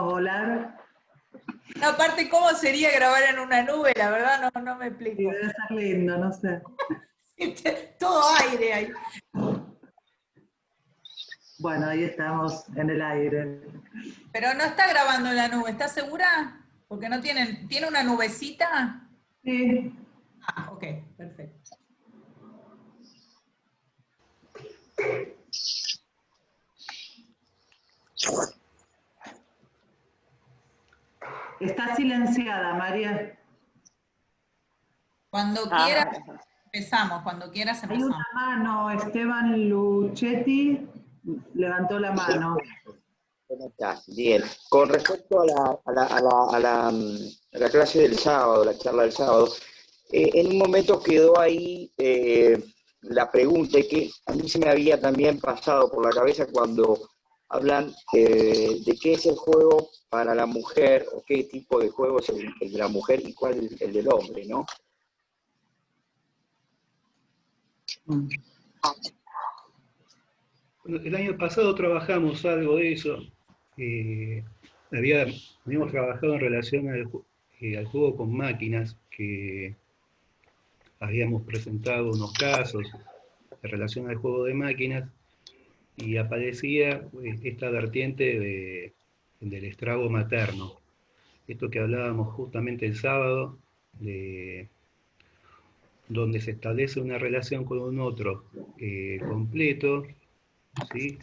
volar. No, aparte, ¿cómo sería grabar en una nube? La verdad no me Y explico. debe estar lindo, no sé. Todo aire ahí. Bueno, ahí estamos en el aire. Pero no está grabando en la nube, ¿estás segura? Porque no ¿tiene una nubecita? Sí. Ah, ok, perfecto. Está silenciada, María. Cuando quieras empezamos, cuando quieras Hay una empezamos. mano, Esteban Luchetti levantó la mano. ¿Cómo estás? Bien. Con respecto a la clase del sábado, la charla del sábado, en un momento quedó ahí la pregunta que a mí se me había también pasado por la cabeza cuando hablan de qué es el juego para la mujer o qué tipo de juego es el de la mujer y cuál es el del hombre, ¿no? Bueno, el año pasado trabajamos algo de eso. Habíamos trabajado en relación al juego con máquinas, que habíamos presentado unos casos en relación al juego de máquinas y aparecía esta vertiente del estrago materno. Esto que hablábamos justamente el sábado, donde se establece una relación con un otro completo, ¿sí?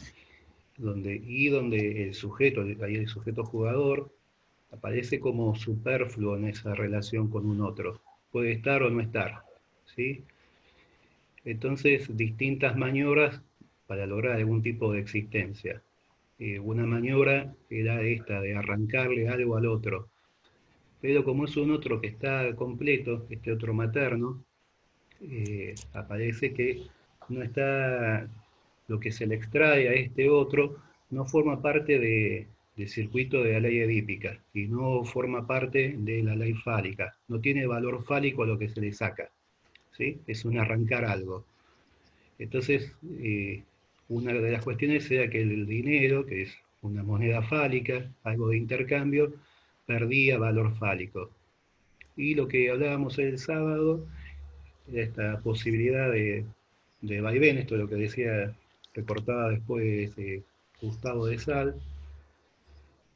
Donde el sujeto, ahí el sujeto jugador, aparece como superfluo en esa relación con un otro. Puede estar o no estar, ¿sí? Entonces, distintas maniobras para lograr algún tipo de existencia. Una maniobra era esta, de arrancarle algo al otro. Pero como es un otro que está completo, este otro materno, aparece que no está, lo que se le extrae a este otro no forma parte del circuito de la ley edípica y no forma parte de la ley fálica, no tiene valor fálico a lo que se le saca, ¿sí? Es un arrancar algo. Entonces, una de las cuestiones era que el dinero, que es una moneda fálica, algo de intercambio, perdía valor fálico. Y lo que hablábamos el sábado, esta posibilidad de vaivén, esto es lo que decía, reportaba después Gustavo de Sal,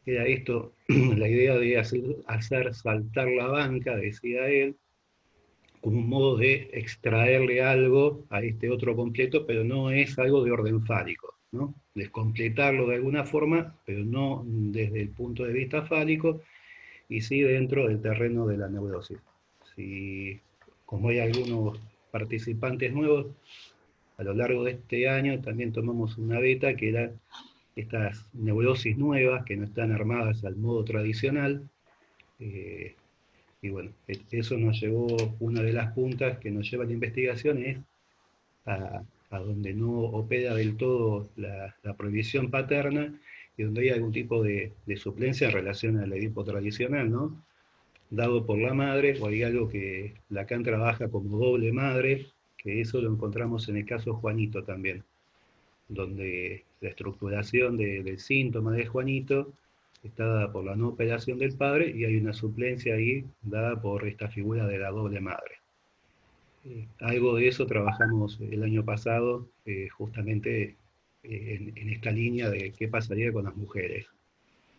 era esto, la idea de hacer saltar la banca, decía él, como un modo de extraerle algo a este otro completo, pero no es algo de orden fálico, ¿no? Descompletarlo de alguna forma, pero no desde el punto de vista fálico, y sí dentro del terreno de la neurosis. Si, como hay algunos participantes nuevos, a lo largo de este año también tomamos una beta que era estas neurosis nuevas que no están armadas al modo tradicional. Y bueno, eso nos llevó, una de las puntas que nos lleva a la investigación es a donde no opera del todo la prohibición paterna y donde hay algún tipo de suplencia en relación al Edipo tradicional, ¿no? Dado por la madre, o hay algo que Lacan trabaja como doble madre, que eso lo encontramos en el caso Juanito también, donde la estructuración del síntoma de Juanito está dada por la no operación del padre y hay una suplencia ahí dada por esta figura de la doble madre. Algo de eso trabajamos el año pasado, justamente en esta línea de qué pasaría con las mujeres,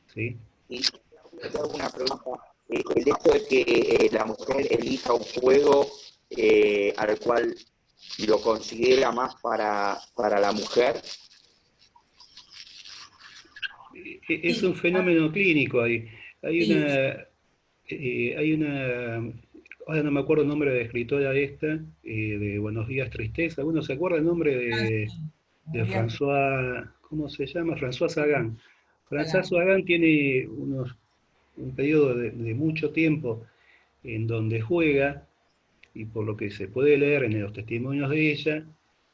¿sí? Y te hago una pregunta. El hecho de que la mujer elija un juego al cual lo considera más para la mujer. Es Sí, un fenómeno clínico ahí. Hay sí, una, ahora no me acuerdo el nombre de la escritora esta, de Buenos Días Tristeza. ¿Uno se acuerda el nombre de François, ¿cómo se llama? François Sagan. François Sagan tiene un periodo de mucho tiempo en donde juega, y por lo que se puede leer en los testimonios de ella,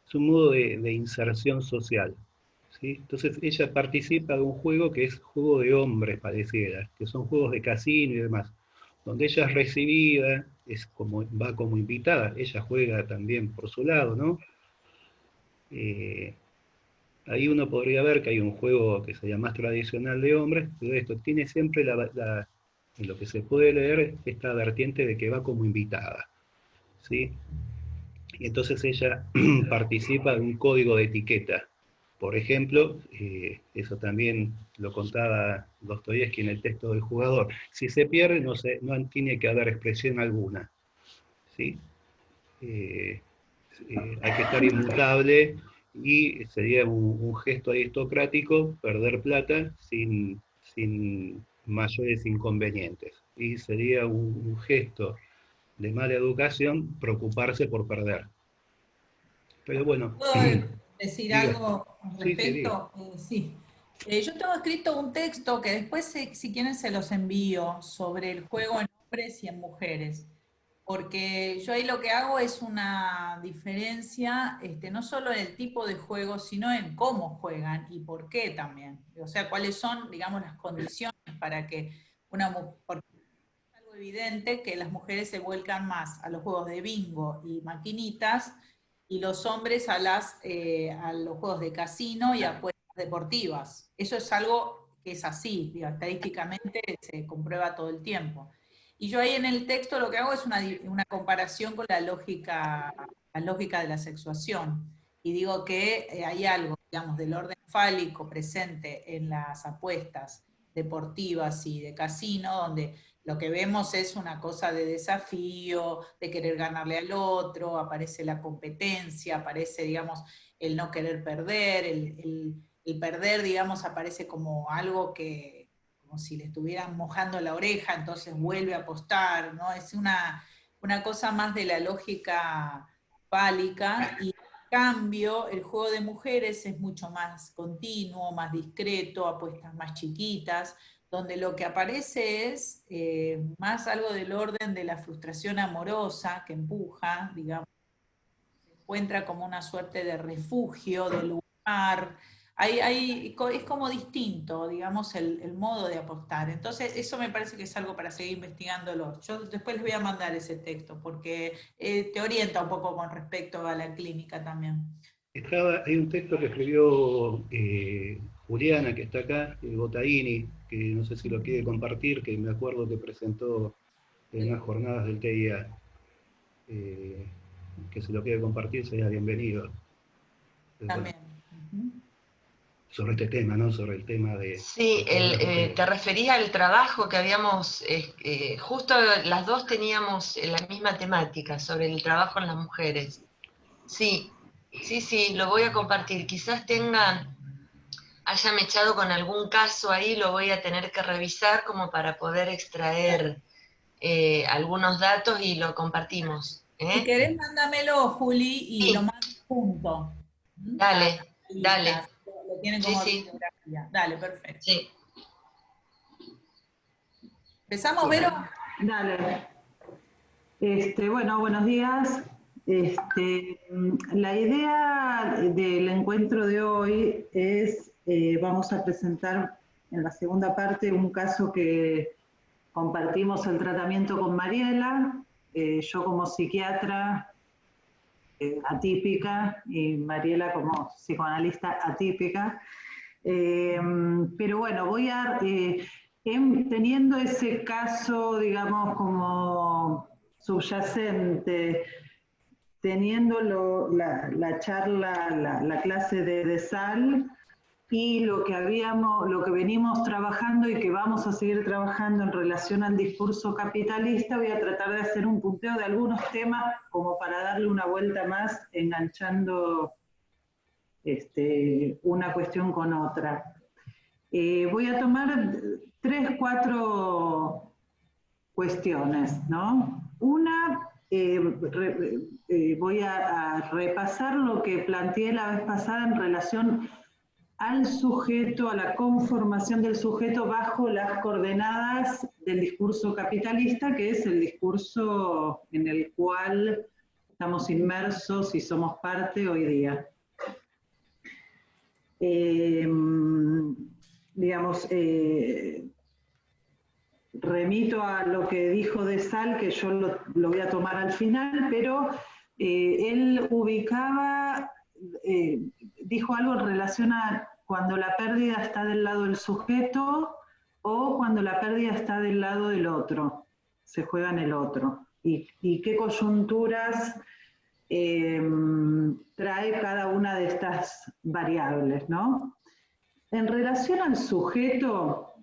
es un modo de inserción social, ¿sí? Entonces ella participa de un juego que es juego de hombres, pareciera, que son juegos de casino y demás, donde ella es recibida, va como invitada, ella juega también por su lado, ¿no? ahí uno podría ver que hay un juego que sería más tradicional de hombres, pero esto tiene siempre en lo que se puede leer esta vertiente de que va como invitada, ¿sí? Y entonces ella participa de un código de etiqueta. Por ejemplo, eso también lo contaba Dostoyevski en el texto del jugador. Si se pierde, no tiene que haber expresión alguna, ¿sí? Eh, hay que estar inmutable y sería un gesto aristocrático perder plata sin mayores inconvenientes. Y sería un gesto de mala educación preocuparse por perder. Pero bueno, ¿Puedo decir diga. algo al Sí, sí, diga. respecto? Sí. Yo tengo escrito un texto que después, si quieren, se los envío sobre el juego en hombres y en mujeres. Porque yo ahí lo que hago es una diferencia, no solo en el tipo de juego, sino en cómo juegan y por qué también. O sea, cuáles son, digamos, las condiciones para que una mujer, porque es algo evidente que las mujeres se vuelcan más a los juegos de bingo y maquinitas, y los hombres a los juegos de casino y a apuestas deportivas. Eso es algo que es así, digo, estadísticamente se comprueba todo el tiempo. Y yo ahí en el texto lo que hago es una comparación con la lógica de la sexuación. Y digo que hay algo, digamos, del orden fálico presente en las apuestas deportivas y de casino, donde lo que vemos es una cosa de desafío, de querer ganarle al otro, aparece la competencia, aparece, digamos, el no querer perder, el perder, digamos, aparece como algo que, como si le estuvieran mojando la oreja, entonces vuelve a apostar, ¿no? Es una cosa más de la lógica fálica, y en cambio el juego de mujeres es mucho más continuo, más discreto, apuestas más chiquitas, donde lo que aparece es más algo del orden de la frustración amorosa que empuja, digamos, se encuentra como una suerte de refugio, de lugar. Es como distinto, digamos, el modo de apostar. Entonces, eso me parece que es algo para seguir investigándolo. Yo después les voy a mandar ese texto, porque te orienta un poco con respecto a la clínica también. Hay un texto que escribió Juliana, que está acá, Botaini, que no sé si lo quiere compartir, que me acuerdo que presentó en las jornadas del TIA. Que si lo quiere compartir sería bienvenido. También. Sobre este tema, ¿no? Sobre el tema de... Sí, te refería al trabajo que habíamos, justo las dos teníamos la misma temática, sobre el trabajo en las mujeres. Sí, lo voy a compartir. Quizás hayan echado con algún caso ahí, lo voy a tener que revisar como para poder extraer algunos datos y lo compartimos. Si querés, mándamelo, Juli, y Sí. lo mando junto. Dale. Lo tienen como Sí. bibliografía. Dale, perfecto. Sí. ¿Empezamos, Vero? Dale. Bueno, buenos días. La idea del encuentro de hoy es, vamos a presentar en la segunda parte un caso que compartimos el tratamiento con Mariela, yo como psiquiatra atípica y Mariela como psicoanalista atípica. Pero bueno, teniendo ese caso, digamos, como subyacente, teniendo la charla, la clase de Sal, y lo que venimos trabajando y que vamos a seguir trabajando en relación al discurso capitalista, voy a tratar de hacer un punteo de algunos temas como para darle una vuelta más, enganchando una cuestión con otra. Voy a tomar 3, 4 cuestiones, ¿no? Una, voy a repasar lo que planteé la vez pasada en relación al sujeto, a la conformación del sujeto bajo las coordenadas del discurso capitalista, que es el discurso en el cual estamos inmersos y somos parte hoy día. Remito a lo que dijo de Sal, que yo lo voy a tomar al final, pero él ubicaba dijo algo en relación a cuando la pérdida está del lado del sujeto o cuando la pérdida está del lado del otro, se juega en el otro, y qué coyunturas trae cada una de estas variables, ¿no? En relación al sujeto,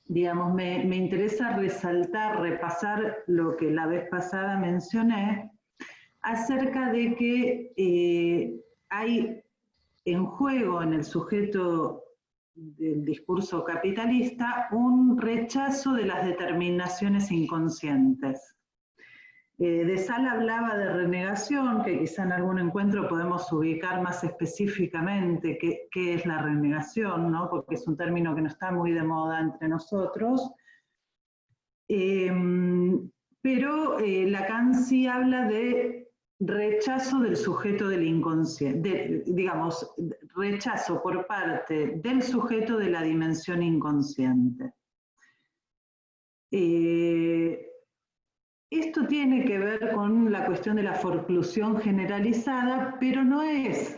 digamos, me interesa resaltar, repasar lo que la vez pasada mencioné, acerca de que hay en juego en el sujeto del discurso capitalista un rechazo de las determinaciones inconscientes. De Sal hablaba de renegación, que quizá en algún encuentro podemos ubicar más específicamente qué es la renegación, ¿no? Porque es un término que no está muy de moda entre nosotros. Pero Lacan sí habla de rechazo del sujeto del inconsciente, digamos, rechazo por parte del sujeto de la dimensión inconsciente. Esto tiene que ver con la cuestión de la forclusión generalizada, pero no es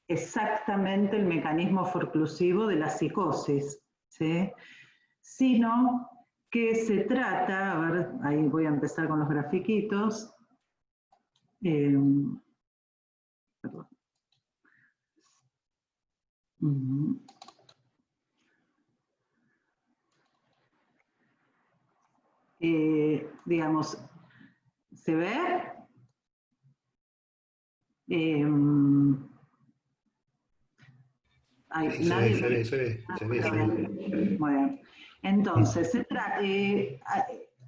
exactamente el mecanismo forclusivo de la psicosis, ¿sí? Sino que se trata, a ver, ahí voy a empezar con los grafiquitos, perdón. Digamos, ¿se ve? Se ve. Muy bien. Entonces,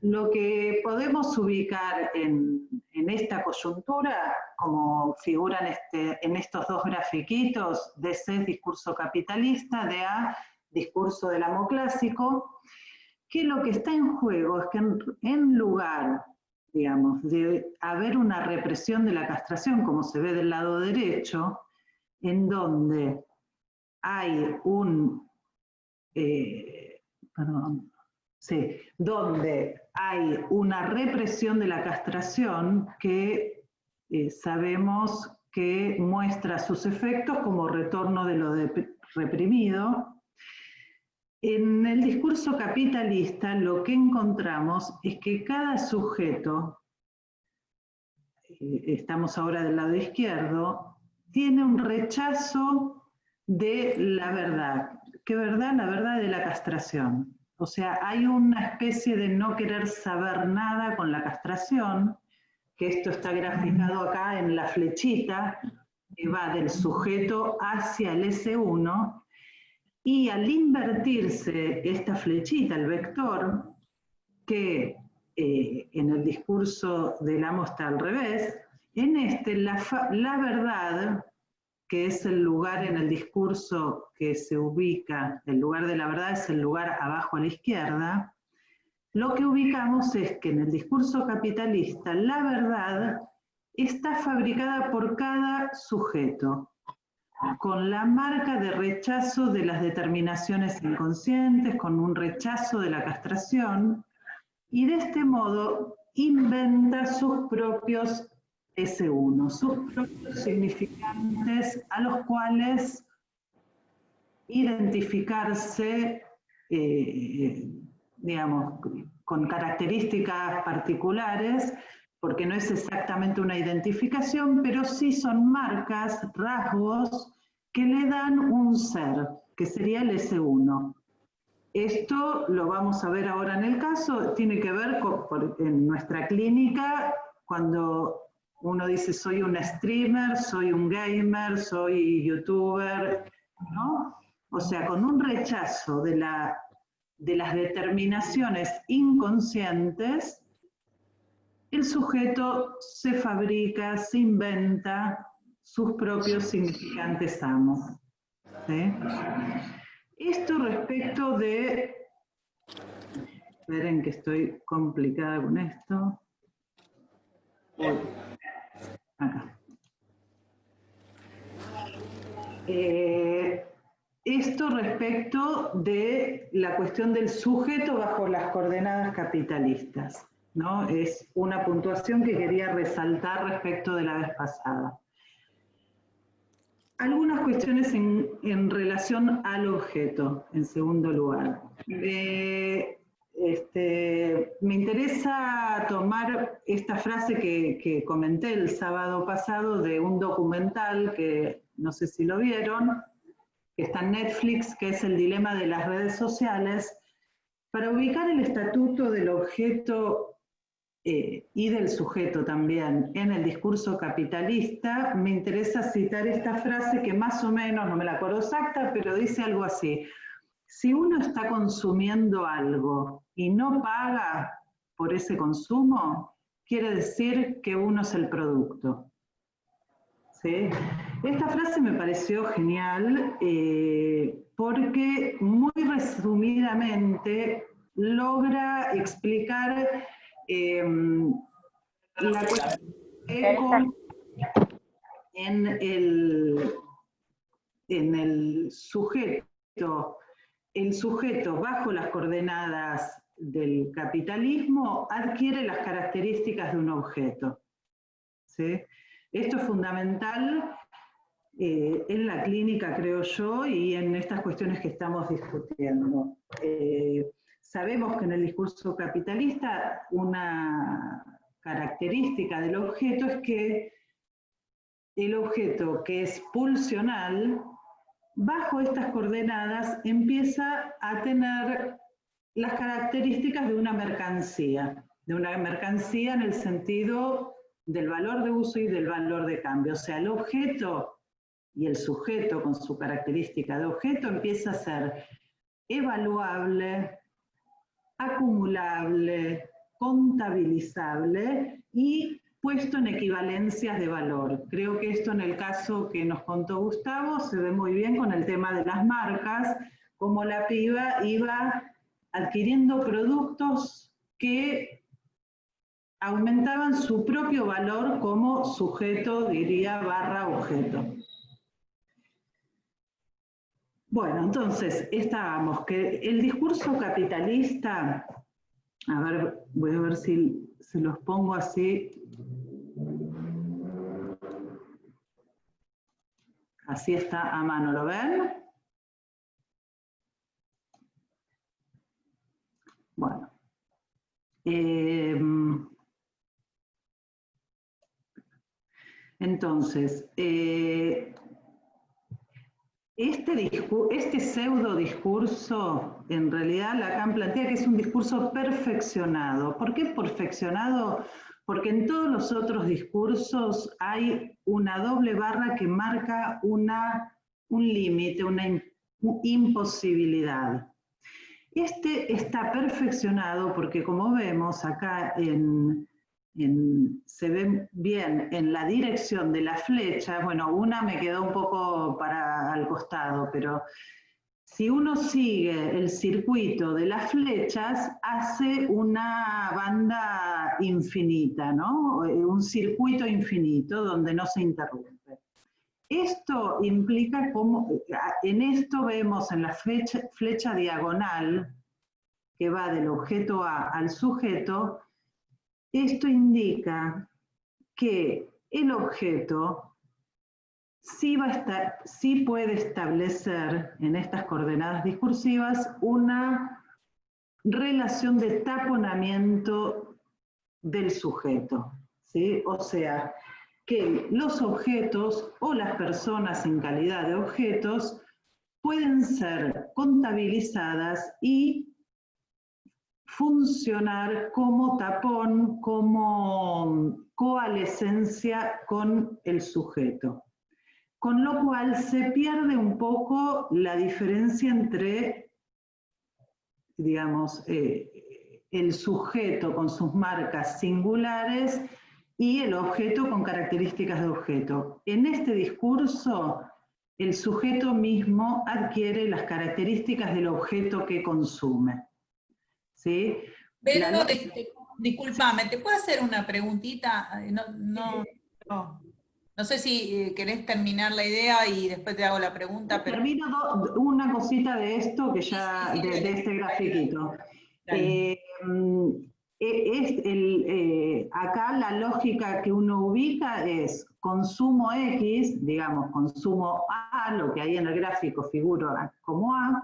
lo que podemos ubicar en esta coyuntura, como figuran en estos dos grafiquitos, DC es discurso capitalista, DA discurso del amo clásico, que lo que está en juego es que en lugar, digamos, de haber una represión de la castración, como se ve del lado derecho, en donde hay donde hay una represión de la castración que sabemos que muestra sus efectos como retorno de lo reprimido. En el discurso capitalista lo que encontramos es que cada sujeto, estamos ahora del lado izquierdo, tiene un rechazo de la verdad. ¿Qué verdad? La verdad de la castración. O sea, hay una especie de no querer saber nada con la castración, que esto está graficado acá en la flechita, que va del sujeto hacia el S1, y al invertirse esta flechita, el vector, que en el discurso del amo está al revés, en este la verdad, que es el lugar en el discurso que se ubica, el lugar de la verdad es el lugar abajo a la izquierda, lo que ubicamos es que en el discurso capitalista la verdad está fabricada por cada sujeto, con la marca de rechazo de las determinaciones inconscientes, con un rechazo de la castración, y de este modo inventa sus propios S1, sus propios significantes a los cuales identificarse, digamos, con características particulares, porque no es exactamente una identificación, pero sí son marcas, rasgos, que le dan un ser, que sería el S1. Esto lo vamos a ver ahora en el caso, tiene que ver en nuestra clínica, cuando uno dice soy un streamer, soy un gamer, soy youtuber, ¿no? O sea, con un rechazo de las determinaciones inconscientes, el sujeto se fabrica, se inventa sus propios significantes amos. ¿Sí? Esto respecto de... Esperen que estoy complicada con esto. Acá. Esto respecto de la cuestión del sujeto bajo las coordenadas capitalistas, ¿no? Es una puntuación que quería resaltar respecto de la vez pasada. Algunas cuestiones en relación al objeto, en segundo lugar. Me interesa tomar esta frase que comenté el sábado pasado de un documental que no sé si lo vieron, que está en Netflix, que es El dilema de las redes sociales, para ubicar el estatuto del objeto y del sujeto también en el discurso capitalista. Me interesa citar esta frase que más o menos, no me la acuerdo exacta, pero dice algo así: si uno está consumiendo algo y no paga por ese consumo, quiere decir que uno es el producto. ¿Sí? Esta frase me pareció genial porque muy resumidamente logra explicar la cuestión en el sujeto. El sujeto, bajo las coordenadas del capitalismo, adquiere las características de un objeto. ¿Sí? Esto es fundamental en la clínica, creo yo, y en estas cuestiones que estamos discutiendo. Sabemos que en el discurso capitalista una característica del objeto es que el objeto que es pulsional, bajo estas coordenadas empieza a tener las características de una mercancía en el sentido del valor de uso y del valor de cambio. O sea, el objeto y el sujeto con su característica de objeto empieza a ser evaluable, acumulable, contabilizable y puesto en equivalencias de valor. Creo que esto en el caso que nos contó Gustavo se ve muy bien con el tema de las marcas, como la piba iba adquiriendo productos que aumentaban su propio valor como sujeto, diría, barra objeto. Bueno, entonces, estábamos que el discurso capitalista, a ver, voy a ver si se los pongo así. Así está a mano, ¿lo ven? Bueno. Entonces, este pseudo discurso, en realidad Lacan plantea que es un discurso perfeccionado. ¿Por qué perfeccionado? Porque en todos los otros discursos hay una doble barra que marca un límite, una imposibilidad. Este está perfeccionado porque, como vemos acá se ve bien en la dirección de la flecha, bueno, una me quedó un poco al costado, pero si uno sigue el circuito de las flechas, hace una banda infinita, ¿no? Un circuito infinito donde no se interrumpe. Esto implica como, en esto vemos en la flecha diagonal, que va del objeto A al sujeto, esto indica que el objeto sí puede establecer en estas coordenadas discursivas una relación de taponamiento del sujeto, ¿sí? O sea, que los objetos o las personas en calidad de objetos pueden ser contabilizadas y funcionar como tapón, como coalescencia con el sujeto. Con lo cual se pierde un poco la diferencia entre, digamos, el sujeto con sus marcas singulares y el objeto con características de objeto. En este discurso, el sujeto mismo adquiere las características del objeto que consume. ¿Sí? Pero, discúlpame, ¿te puedo hacer una preguntita? No sé si querés terminar la idea y después te hago la pregunta. Pero... Termino una cosita de esto que ya, de este grafiquito. Acá la lógica que uno ubica es consumo X, digamos, consumo A, lo que ahí en el gráfico figuro como A,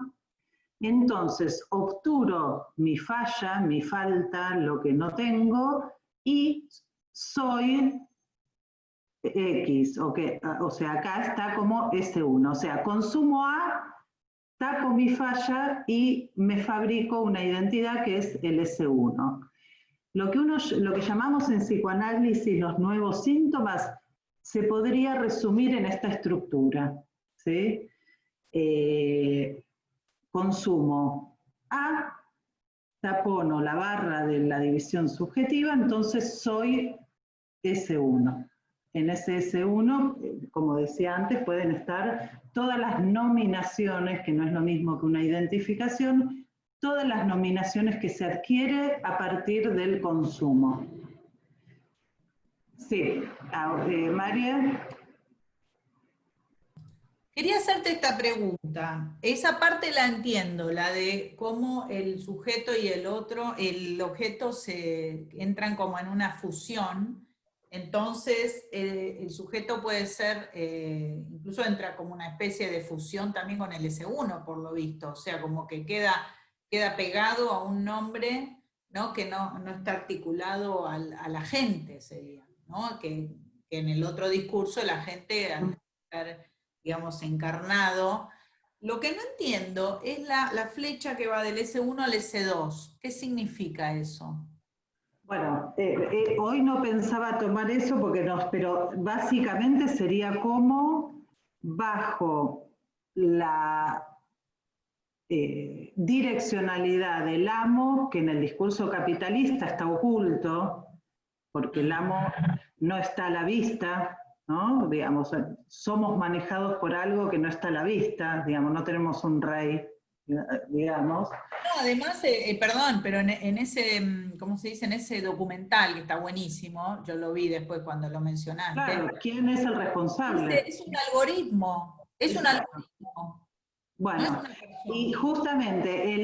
entonces obturo mi falla, mi falta, lo que no tengo, y soy X, o sea, acá está como S1, o sea, consumo A, tapo mi falla y me fabrico una identidad que es el S1. Lo que llamamos en psicoanálisis los nuevos síntomas se podría resumir en esta estructura, ¿sí? Consumo A, tapono la barra de la división subjetiva, entonces soy S1. En ese S1, como decía antes, pueden estar todas las nominaciones, que no es lo mismo que una identificación, todas las nominaciones que se adquiere a partir del consumo. Sí, María. Quería hacerte esta pregunta. Esa parte la entiendo, la de cómo el sujeto y el otro, el objeto se entran como en una fusión. Entonces, el sujeto puede ser, incluso entra como una especie de fusión también con el S1, por lo visto. O sea, como que queda pegado a un nombre, ¿no? Que no está articulado a la gente, sería, ¿no? Que en el otro discurso la gente, al estar, digamos, encarnado. Lo que no entiendo es la flecha que va del S1 al S2. ¿Qué significa eso? Bueno, hoy no pensaba tomar eso pero básicamente sería como bajo la direccionalidad del amo, que en el discurso capitalista está oculto, porque el amo no está a la vista, ¿no? Digamos, somos manejados por algo que no está a la vista, digamos, no tenemos un rey, digamos. No, además, perdón, pero en ese, ¿cómo se dice? En ese documental, que está buenísimo, yo lo vi después cuando lo mencionaste. Claro, ¿quién es el responsable? Es un algoritmo, es un algoritmo. Bueno, y justamente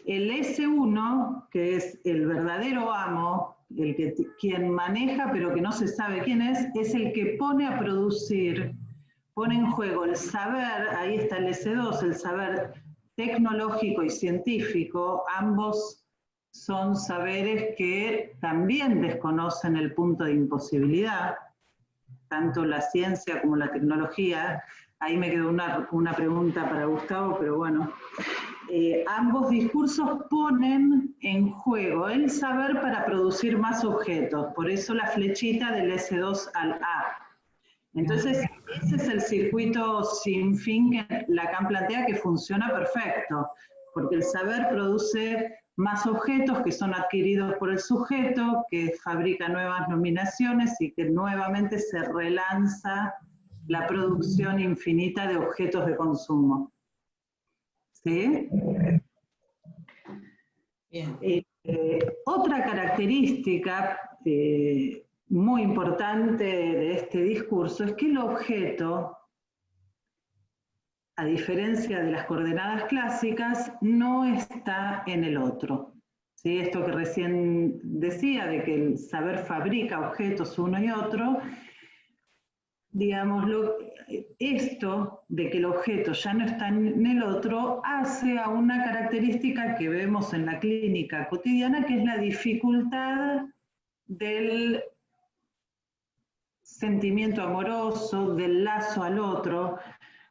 el S1, que es el verdadero amo, quien maneja pero que no se sabe quién es el que pone a producir, pone en juego el saber, ahí está el S2, el saber tecnológico y científico, ambos son saberes que también desconocen el punto de imposibilidad, tanto la ciencia como la tecnología. Ahí me quedó una pregunta para Gustavo, pero bueno. Ambos discursos ponen en juego el saber para producir más objetos, por eso la flechita del S2 al A. Entonces, ese es el circuito sin fin que Lacan plantea que funciona perfecto, porque el saber produce más objetos que son adquiridos por el sujeto, que fabrica nuevas nominaciones y que nuevamente se relanza la producción infinita de objetos de consumo. ¿Sí? Bien. Otra característica muy importante de este discurso es que el objeto, a diferencia de las coordenadas clásicas, no está en el otro. ¿Sí? Esto que recién decía, de que el saber fabrica objetos uno y otro, digamos, esto de que el objeto ya no está en el otro hace a una característica que vemos en la clínica cotidiana, que es la dificultad del sentimiento amoroso, del lazo al otro,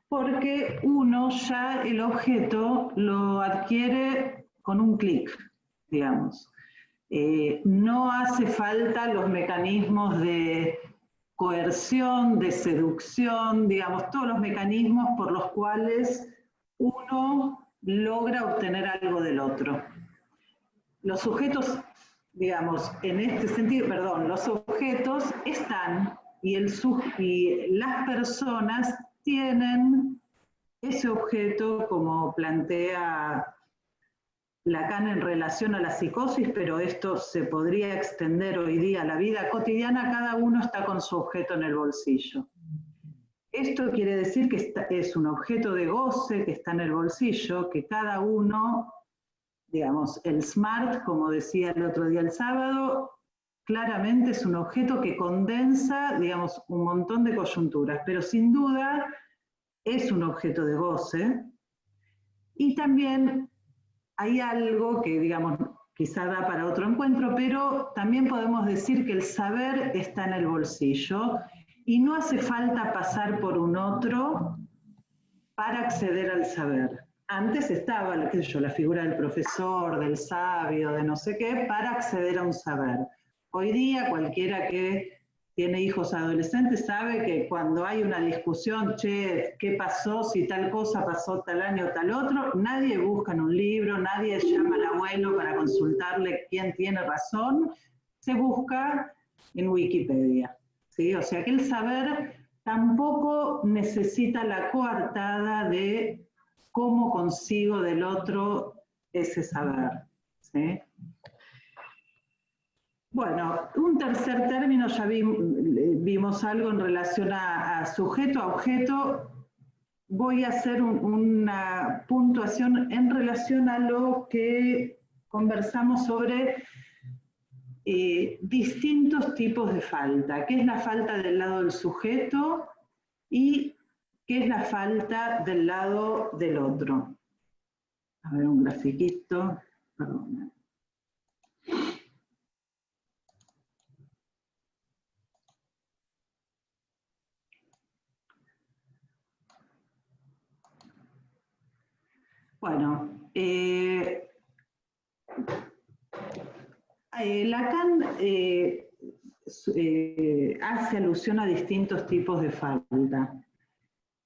porque uno ya el objeto lo adquiere con un clic, digamos. No hace falta los mecanismos de coerción, de seducción, digamos, todos los mecanismos por los cuales uno logra obtener algo del otro. Los sujetos, digamos, en este sentido, perdón, los objetos están y las personas tienen ese objeto, como plantea Lacan en relación a la psicosis, pero esto se podría extender hoy día a la vida cotidiana, cada uno está con su objeto en el bolsillo. Esto quiere decir que es un objeto de goce que está en el bolsillo, que cada uno, digamos, el SMART, como decía el otro día el sábado, claramente es un objeto que condensa, digamos, un montón de coyunturas, pero sin duda es un objeto de goce. Y también hay algo que, digamos, quizá da para otro encuentro, pero también podemos decir que el saber está en el bolsillo y no hace falta pasar por un otro para acceder al saber. Antes estaba, qué sé yo, la figura del profesor, del sabio, de no sé qué, para acceder a un saber. Hoy día cualquiera que tiene hijos adolescentes sabe que cuando hay una discusión, che, ¿qué pasó? Si tal cosa pasó tal año o tal otro, nadie busca en un libro, nadie llama al abuelo para consultarle quién tiene razón, se busca en Wikipedia, ¿sí? O sea que el saber tampoco necesita la coartada de cómo consigo del otro ese saber, ¿sí? Bueno, un tercer término, ya vimos algo en relación a sujeto, a objeto. Voy a hacer una puntuación en relación a lo que conversamos sobre distintos tipos de falta. ¿Qué es la falta del lado del sujeto y qué es la falta del lado del otro? A ver, un grafiquito, perdón. Bueno, Lacan hace alusión a distintos tipos de falta.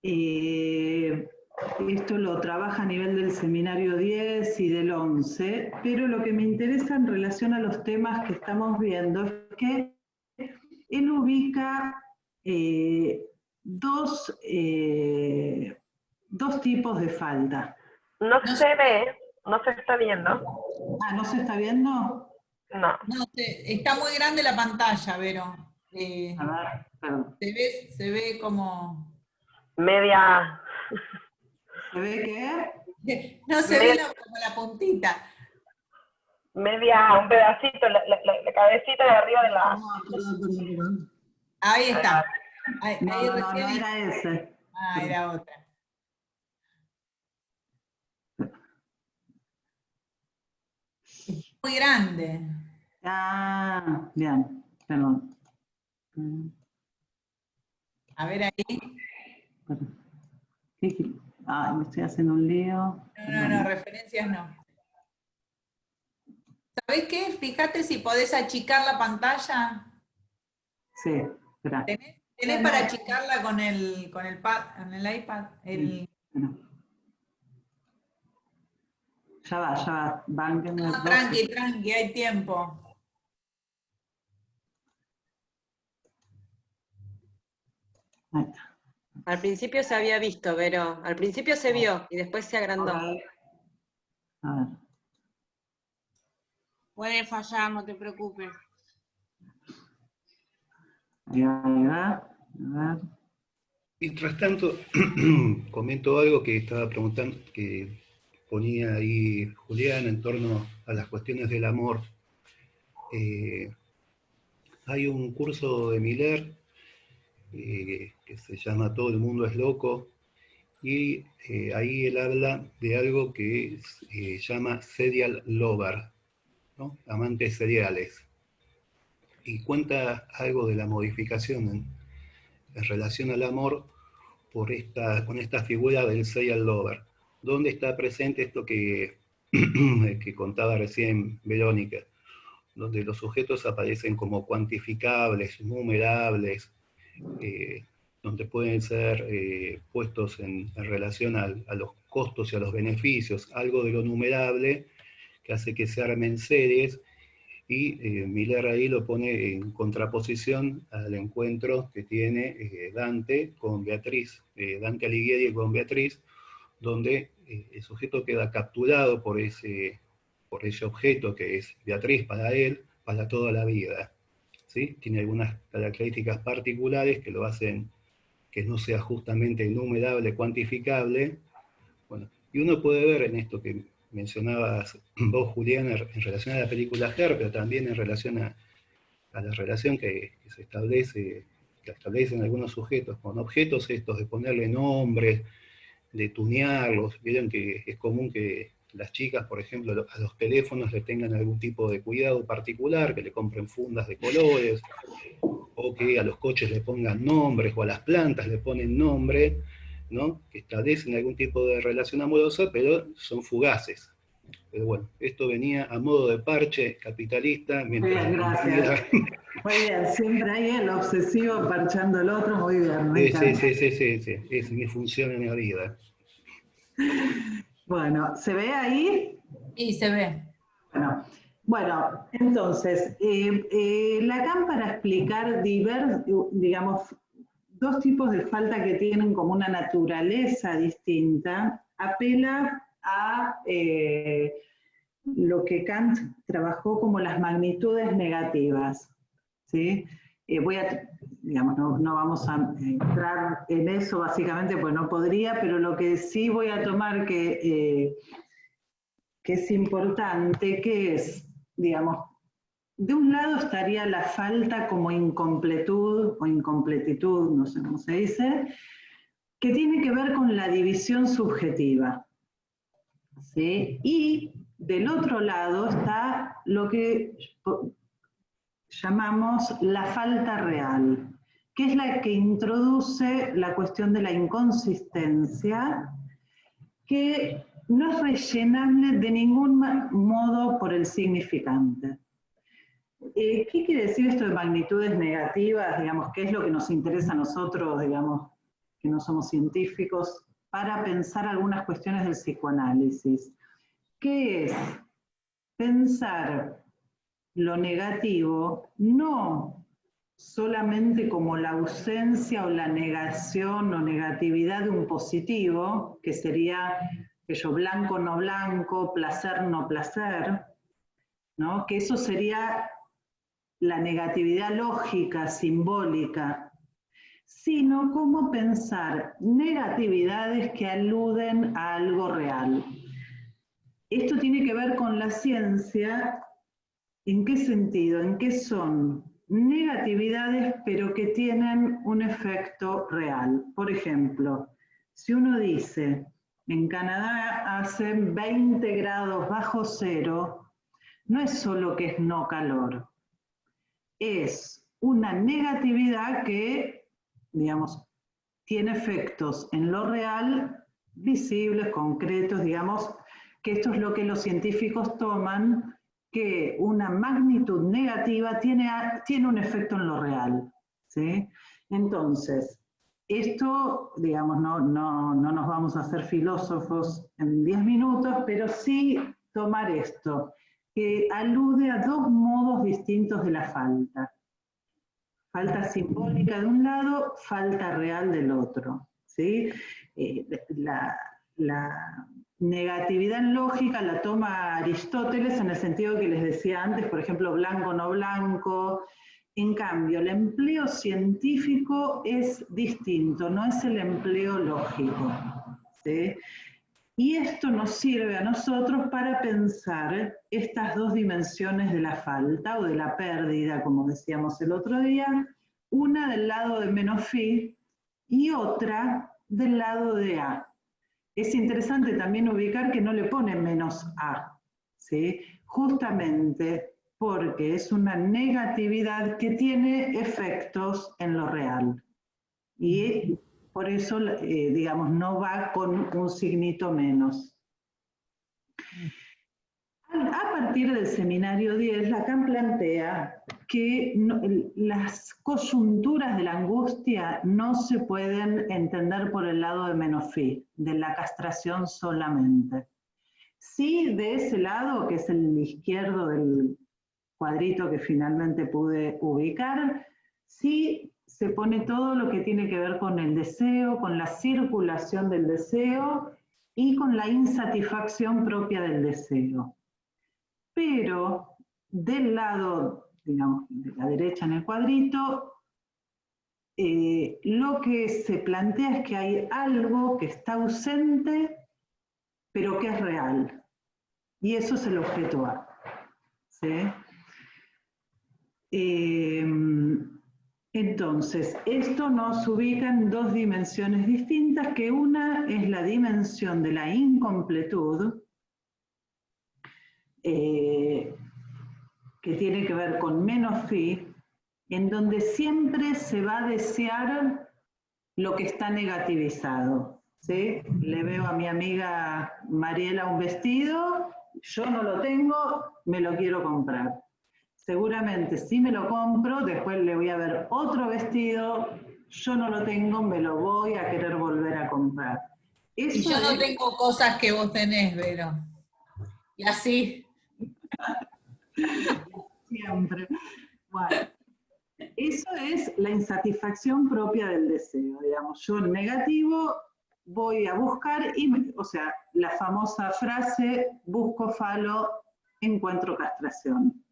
Esto lo trabaja a nivel del seminario 10 y del 11, pero lo que me interesa en relación a los temas que estamos viendo es que él ubica dos tipos de falta. No se ve, no se está viendo. Ah, ¿no se está viendo? No. No, está muy grande la pantalla, Vero. A ver, perdón. Se ve como... Media. ¿Se ve qué? No se ve como la puntita. Media, un pedacito, la cabecita de arriba de la... Perdón. Ahí está. Ahí No recién... era ese. Ah, era otra. Muy grande. Ah, bien, perdón. A ver ahí. Ah, me estoy haciendo un lío. No, referencias no. ¿Sabés qué? Fíjate si podés achicar la pantalla. Sí, espera. ¿Tenés para achicarla con el iPad? Bueno. Ya va. No, tranqui, hay tiempo. Ahí está. Al principio se había visto, Vero. Al principio se vio y después se agrandó. A ver. Puede fallar, no te preocupes. Ahí va. A ver. Mientras tanto, comento algo que estaba preguntando, que ponía ahí Julián en torno a las cuestiones del amor. Hay un curso de Miller que se llama Todo el mundo es loco, y ahí él habla de algo que llama serial lover, ¿no? Amantes seriales, y cuenta algo de la modificación en relación al amor con esta figura del serial lover, donde está presente esto que contaba recién Verónica, donde los sujetos aparecen como cuantificables, numerables, donde pueden ser puestos en relación a los costos y a los beneficios, algo de lo numerable que hace que se armen series, y Miller ahí lo pone en contraposición al encuentro que tiene Dante con Beatriz, Dante Alighieri con Beatriz, donde el sujeto queda capturado por ese objeto que es Beatriz para él, para toda la vida. ¿Sí? Tiene algunas características particulares que lo hacen que no sea justamente numerable, cuantificable. Bueno, y uno puede ver en esto que mencionabas vos, Juliana, en relación a la película Her, pero también en relación a la relación que se establece, que establecen algunos sujetos con objetos estos, de ponerle nombres, de tunearlos. Vieron que es común que las chicas, por ejemplo, a los teléfonos le tengan algún tipo de cuidado particular, que le compren fundas de colores, o que a los coches le pongan nombres, o a las plantas le ponen nombre, ¿no? Que establecen algún tipo de relación amorosa, pero son fugaces. Pero bueno, esto venía a modo de parche capitalista, mientras... Bien, gracias. Muy bien, siempre hay el obsesivo parchando al otro, muy bien, me encanta. Sí, es mi función en la vida. Bueno, ¿se ve ahí? Sí, se ve. Bueno, entonces, Lacan, para explicar digamos, dos tipos de falta que tienen como una naturaleza distinta, apela a lo que Kant trabajó como las magnitudes negativas, ¿sí? Digamos, no vamos a entrar en eso básicamente, pues no podría, pero lo que sí voy a tomar que es importante, que es, digamos, de un lado estaría la falta como incompletud o incompletitud, no sé cómo se dice, que tiene que ver con la división subjetiva, ¿sí? Y del otro lado está lo que llamamos la falta real, que es la que introduce la cuestión de la inconsistencia, que no es rellenable de ningún modo por el significante. ¿Qué quiere decir esto de magnitudes negativas? Digamos, ¿qué es lo que nos interesa a nosotros, digamos, que no somos científicos, para pensar algunas cuestiones del psicoanálisis? ¿Qué es? Pensar lo negativo no solamente como la ausencia o la negación o negatividad de un positivo, que sería blanco no blanco, placer no placer, ¿no? Que eso sería la negatividad lógica, simbólica, sino como pensar negatividades que aluden a algo real. Esto tiene que ver con la ciencia. ¿En qué sentido? En que son negatividades pero que tienen un efecto real. Por ejemplo, si uno dice, en Canadá hace 20 grados bajo cero, no es solo que es no calor, es una negatividad que, digamos, tiene efectos en lo real, visibles, concretos, digamos, que esto es lo que los científicos toman, que una magnitud negativa tiene un efecto en lo real, ¿sí? Entonces, esto, digamos, no nos vamos a hacer filósofos en 10 minutos, pero sí tomar esto, que alude a dos modos distintos de la falta. Falta simbólica de un lado, falta real del otro, ¿sí? La negatividad en lógica la toma Aristóteles en el sentido que les decía antes, por ejemplo, blanco no blanco. En cambio, el empleo científico es distinto, no es el empleo lógico, ¿sí? Y esto nos sirve a nosotros para pensar estas dos dimensiones de la falta o de la pérdida, como decíamos el otro día, una del lado de menos phi y otra del lado de A. Es interesante también ubicar que no le pone menos A, ¿sí? Justamente porque es una negatividad que tiene efectos en lo real. Y por eso, digamos, no va con un signito menos. A partir del seminario 10, Lacan plantea que las coyunturas de la angustia no se pueden entender por el lado de menos phi, de la castración solamente. Sí, de ese lado, que es el izquierdo del cuadrito que finalmente pude ubicar, sí se pone todo lo que tiene que ver con el deseo, con la circulación del deseo y con la insatisfacción propia del deseo. Pero del lado, digamos, de la derecha en el cuadrito, lo que se plantea es que hay algo que está ausente, pero que es real. Y eso es el objeto A. ¿Sí? Entonces, esto nos ubica en dos dimensiones distintas, que una es la dimensión de la incompletud, que tiene que ver con menos phi, en donde siempre se va a desear lo que está negativizado. ¿Sí? Le veo a mi amiga Mariela un vestido, yo no lo tengo, me lo quiero comprar. Seguramente si me lo compro, después le voy a ver otro vestido, yo no lo tengo, me lo voy a querer volver a comprar. Y yo no tengo cosas que vos tenés, Vero. Y así. Siempre. Bueno, eso es la insatisfacción propia del deseo, digamos. Yo en negativo voy a buscar, o sea, la famosa frase, busco falo, encuentro castración.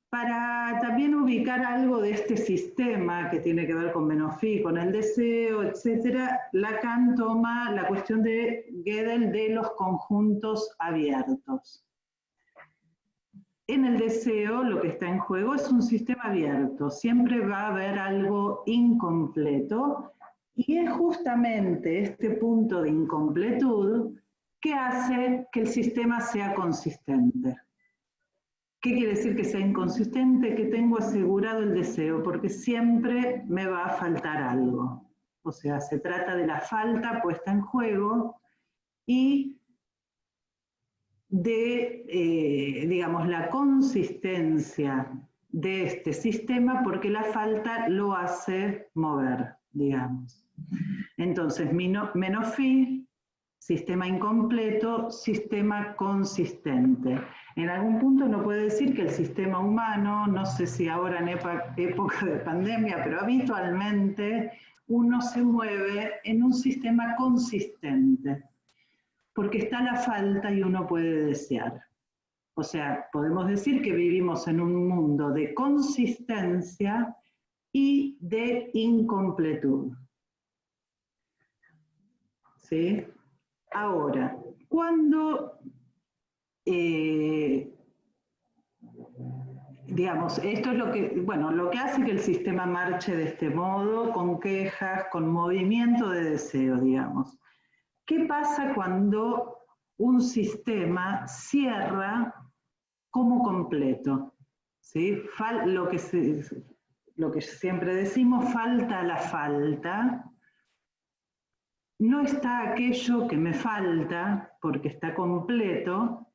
Para también ubicar algo de este sistema que tiene que ver con menos phi, con el deseo, etc., Lacan toma la cuestión de Gödel de los conjuntos abiertos. En el deseo lo que está en juego es un sistema abierto, siempre va a haber algo incompleto, y es justamente este punto de incompletud que hace que el sistema sea consistente. ¿Qué quiere decir que sea inconsistente? Que tengo asegurado el deseo, porque siempre me va a faltar algo. O sea, se trata de la falta puesta en juego y de, digamos, la consistencia de este sistema, porque la falta lo hace mover, digamos. Entonces, menos phi, sistema incompleto, sistema consistente. En algún punto uno puede decir que el sistema humano, no sé si ahora en época de pandemia, pero habitualmente uno se mueve en un sistema consistente, porque está la falta y uno puede desear. O sea, podemos decir que vivimos en un mundo de consistencia y de incompletud. ¿Sí? Ahora, cuando, digamos, esto es lo que, bueno, lo que hace que el sistema marche de este modo, con quejas, con movimiento de deseo, digamos. ¿Qué pasa cuando un sistema cierra como completo? ¿Sí? Lo que siempre decimos, falta la falta. No está aquello que me falta, porque está completo,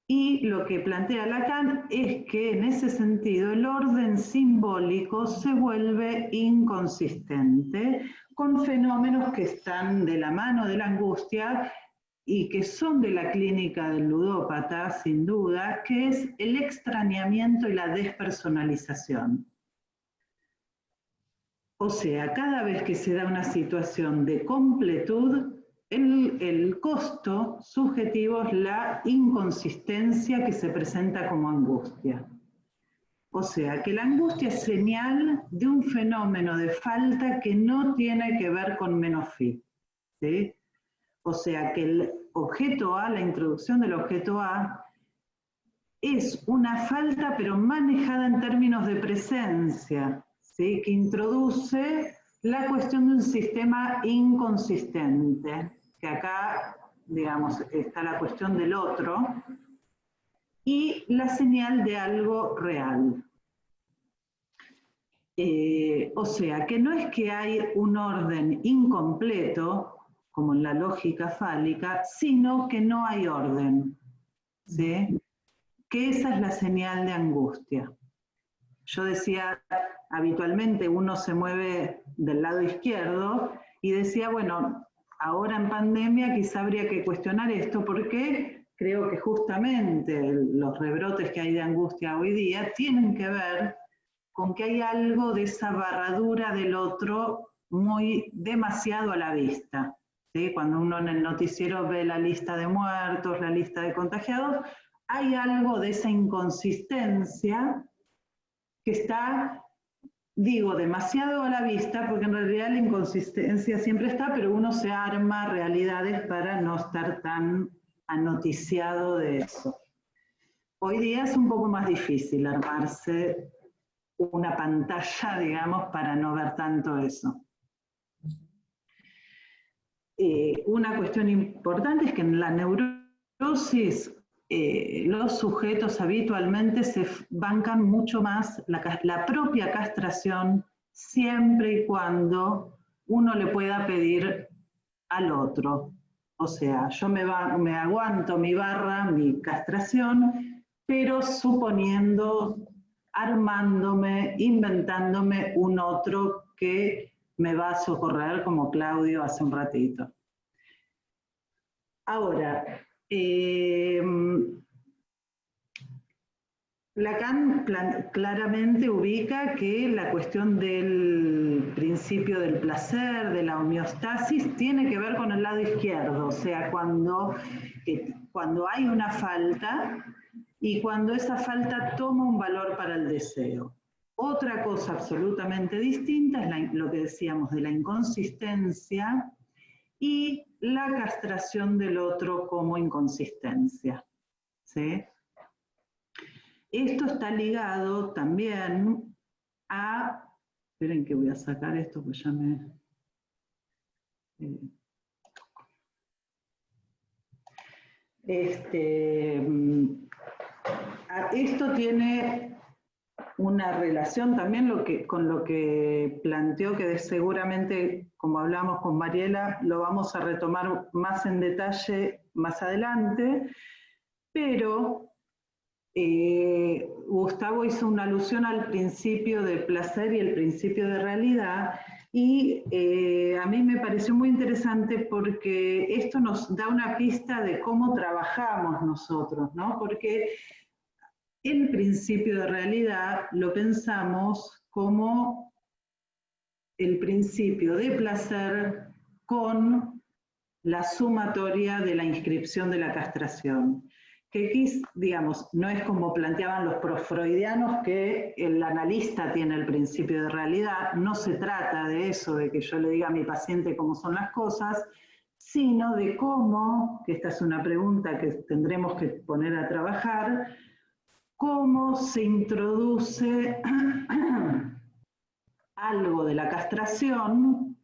y lo que plantea Lacan es que en ese sentido el orden simbólico se vuelve inconsistente con fenómenos que están de la mano de la angustia y que son de la clínica del ludópata, sin duda, que es el extrañamiento y la despersonalización. O sea, cada vez que se da una situación de completud, el costo subjetivo es la inconsistencia que se presenta como angustia. O sea, que la angustia es señal de un fenómeno de falta que no tiene que ver con menos phi. ¿Sí? O sea, que el objeto A, la introducción del objeto A, es una falta pero manejada en términos de presencia, ¿sí? Que introduce la cuestión de un sistema inconsistente, que acá, digamos, está la cuestión del otro, y la señal de algo real. O sea, que no es que hay un orden incompleto, como en la lógica fálica, sino que no hay orden, ¿sí? Que esa es la señal de angustia. Yo decía, habitualmente uno se mueve del lado izquierdo, y decía, bueno, ahora en pandemia quizá habría que cuestionar esto, porque creo que justamente los rebrotes que hay de angustia hoy día tienen que ver con que hay algo de esa barradura del otro muy demasiado a la vista. ¿Sí? Cuando uno en el noticiero ve la lista de muertos, la lista de contagiados, hay algo de esa inconsistencia que está digo demasiado a la vista, porque en realidad la inconsistencia siempre está, pero uno se arma realidades para no estar tan anoticiado de eso. Hoy día es un poco más difícil armarse una pantalla, digamos, para no ver tanto eso. Una cuestión importante es que en la neurosis los sujetos habitualmente se bancan mucho más la propia castración siempre y cuando uno le pueda pedir al otro. O sea, yo me aguanto mi barra, mi castración, pero suponiendo, armándome, inventándome un otro que me va a socorrer, como Claudio hace un ratito. Ahora, Lacan claramente ubica que la cuestión del principio del placer, de la homeostasis, tiene que ver con el lado izquierdo, o sea, cuando hay una falta y cuando esa falta toma un valor para el deseo. Otra cosa absolutamente distinta es lo que decíamos de la inconsistencia y la castración del otro como inconsistencia, ¿sí? Esto está ligado también a... Esperen que voy a sacar esto, pues ya me... Esto tiene una relación también con lo que planteó, que seguramente, como hablamos con Mariela, lo vamos a retomar más en detalle más adelante, pero Gustavo hizo una alusión al principio de placer y el principio de realidad, y a mí me pareció muy interesante porque esto nos da una pista de cómo trabajamos nosotros, ¿no? Porque el principio de realidad lo pensamos como el principio de placer con la sumatoria de la inscripción de la castración. Que aquí, digamos, no es como planteaban los profreudianos que el analista tiene el principio de realidad, no se trata de eso, de que yo le diga a mi paciente cómo son las cosas, sino de cómo, que esta es una pregunta que tendremos que poner a trabajar, cómo se introduce algo de la castración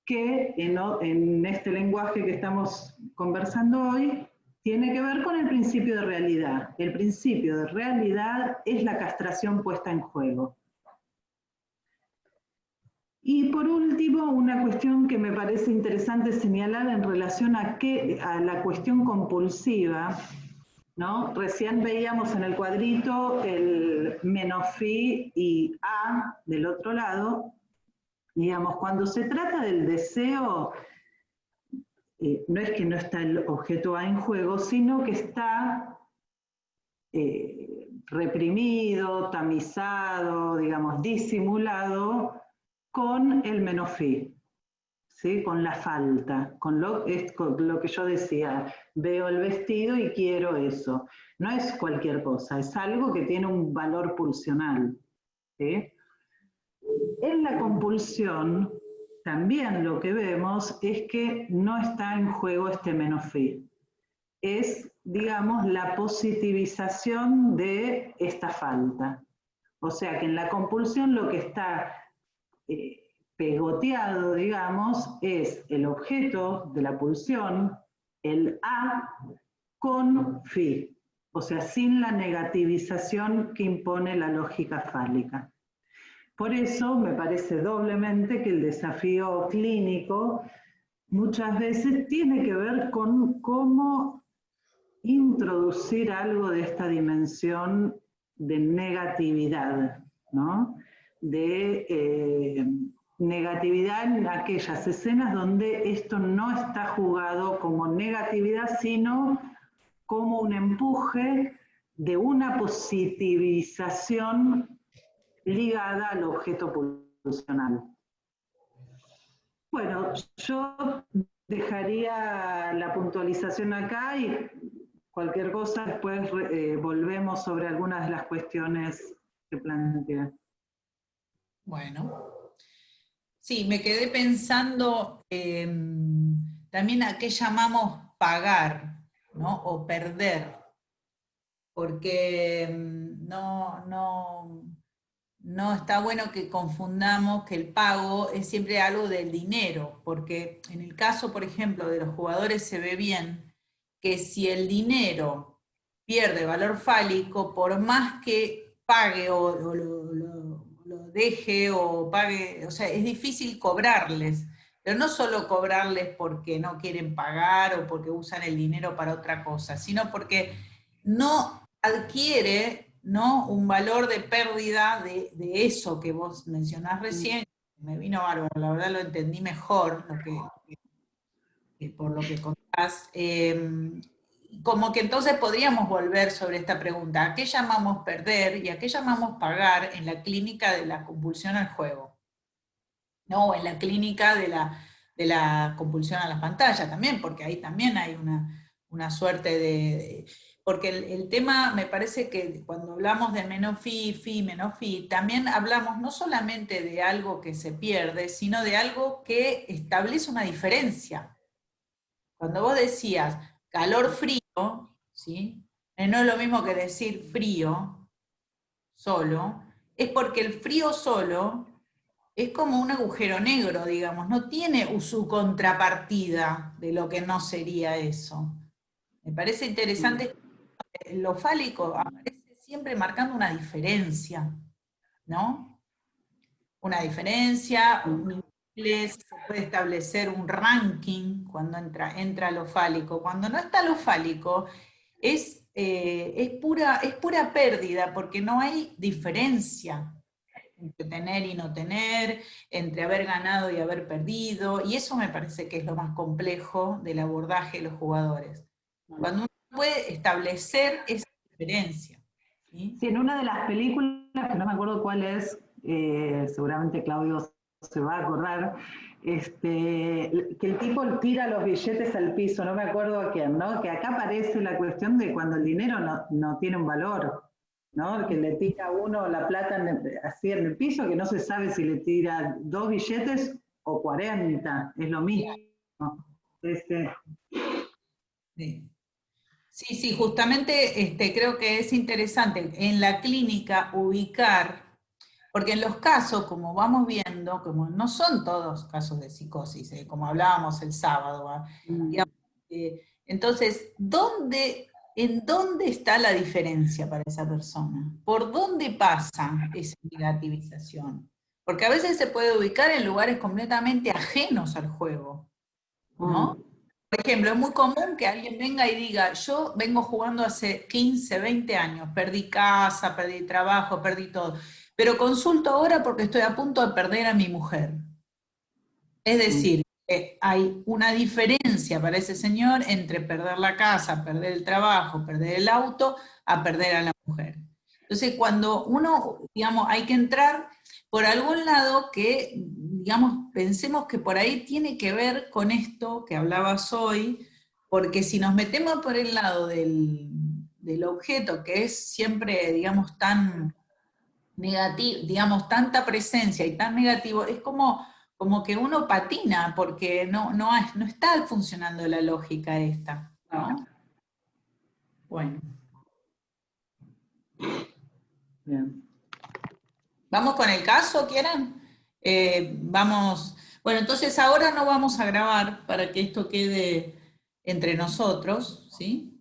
que en este lenguaje que estamos conversando hoy tiene que ver con el principio de realidad. El principio de realidad es la castración puesta en juego. Y por último, una cuestión que me parece interesante señalar en relación a la cuestión compulsiva, ¿no? Recién veíamos en el cuadrito el menos phi y A del otro lado. Digamos, cuando se trata del deseo, no es que no está el objeto A en juego, sino que está reprimido, tamizado, digamos, disimulado con el menos phi, ¿sí? Con la falta, con lo que yo decía, veo el vestido y quiero eso. No es cualquier cosa, es algo que tiene un valor pulsional, ¿sí? En la compulsión, también lo que vemos es que no está en juego este menos phi. Es, digamos, la positivización de esta falta. O sea que en la compulsión lo que está pegoteado, digamos, es el objeto de la pulsión, el A, con phi. O sea, sin la negativización que impone la lógica fálica. Por eso me parece doblemente que el desafío clínico muchas veces tiene que ver con cómo introducir algo de esta dimensión de negatividad, ¿no? De negatividad en aquellas escenas donde esto no está jugado como negatividad, sino como un empuje de una positivización ligada al objeto pulsional. Bueno, yo dejaría la puntualización acá y cualquier cosa después volvemos sobre algunas de las cuestiones que planteé. Bueno. Sí, me quedé pensando también a qué llamamos pagar, ¿no? O perder, porque no está bueno que confundamos que el pago es siempre algo del dinero, porque en el caso, por ejemplo, de los jugadores se ve bien que si el dinero pierde valor fálico, por más que pague o lo deje o pague, o sea, es difícil cobrarles, pero no solo cobrarles porque no quieren pagar o porque usan el dinero para otra cosa, sino porque no adquiere, ¿no?, un valor de pérdida de eso que vos mencionás recién. Me vino bárbaro, la verdad lo entendí mejor por lo que contás. Como que entonces podríamos volver sobre esta pregunta: ¿a qué llamamos perder y a qué llamamos pagar en la clínica de la compulsión al juego? ¿No? O en la clínica de la compulsión a las pantallas también, porque ahí también hay una suerte porque el tema, me parece que cuando hablamos de menos fi, también hablamos no solamente de algo que se pierde, sino de algo que establece una diferencia. Cuando vos decías calor-frío, ¿sí? No es lo mismo que decir frío solo, es porque el frío solo es como un agujero negro, digamos, no tiene su contrapartida de lo que no sería eso. Me parece interesante que lo fálico aparece siempre marcando una diferencia, ¿no? Una diferencia, se puede establecer un ranking cuando entra lo fálico. Cuando no está lo fálico, es pura pérdida, porque no hay diferencia entre tener y no tener, entre haber ganado y haber perdido, y eso me parece que es lo más complejo del abordaje de los jugadores. Cuando uno puede establecer esa diferencia. ¿Sí? Sí, en una de las películas, que no me acuerdo cuál es, seguramente Claudio se va a acordar, que el tipo tira los billetes al piso, no me acuerdo a quién, ¿no? Que acá aparece la cuestión de cuando el dinero no tiene un valor, ¿no? Que le tira uno la plata así en el piso, que no se sabe si le tira 2 billetes o 40, es lo mismo. Sí. Sí, justamente creo que es interesante en la clínica ubicar, porque en los casos, como vamos viendo, como no son todos casos de psicosis, como hablábamos el sábado, digamos, entonces, ¿en dónde está la diferencia para esa persona? ¿Por dónde pasa esa negativización? Porque a veces se puede ubicar en lugares completamente ajenos al juego, ¿no? Por ejemplo, es muy común que alguien venga y diga: yo vengo jugando hace 15, 20 años, perdí casa, perdí trabajo, perdí todo, pero consulto ahora porque estoy a punto de perder a mi mujer. Es decir, hay una diferencia para ese señor entre perder la casa, perder el trabajo, perder el auto, a perder a la mujer. Entonces, cuando uno, digamos, hay que entrar por algún lado que, digamos, pensemos que por ahí tiene que ver con esto que hablabas hoy, porque si nos metemos por el lado del objeto, que es siempre, digamos, tan negativo, digamos, tanta presencia y tan negativo, es como que uno patina, porque no está funcionando la lógica esta, ¿no? Bueno. Bien. ¿Vamos con el caso, quieren? Vamos, bueno, entonces ahora no vamos a grabar para que esto quede entre nosotros, ¿sí?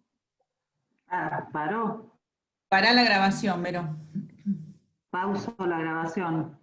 Ah, paró. Para la grabación, Vero. Pauso la grabación.